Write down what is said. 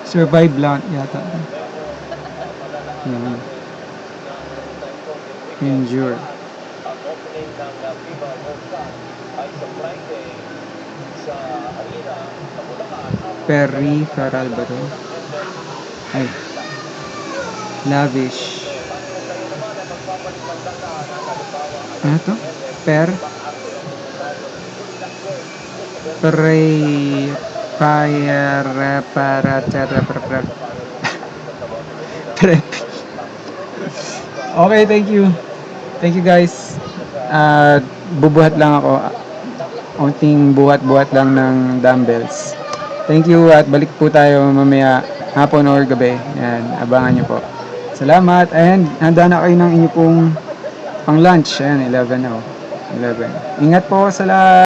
Survive lang yata. Yan. Endure. Peripheral ba to? Ay. Lavish. Ano to? Okay, thank you. Thank you guys. Bubuhat lang ako. Unting buhat-buhat lang ng dumbbells. Thank you at balik po tayo mamaya hapon or gabi. Yan, abangan nyo po. Salamat and handa na kayo ng inyo pong pang lunch. Ayan, 11 na. 11. Ingat po sa lahat.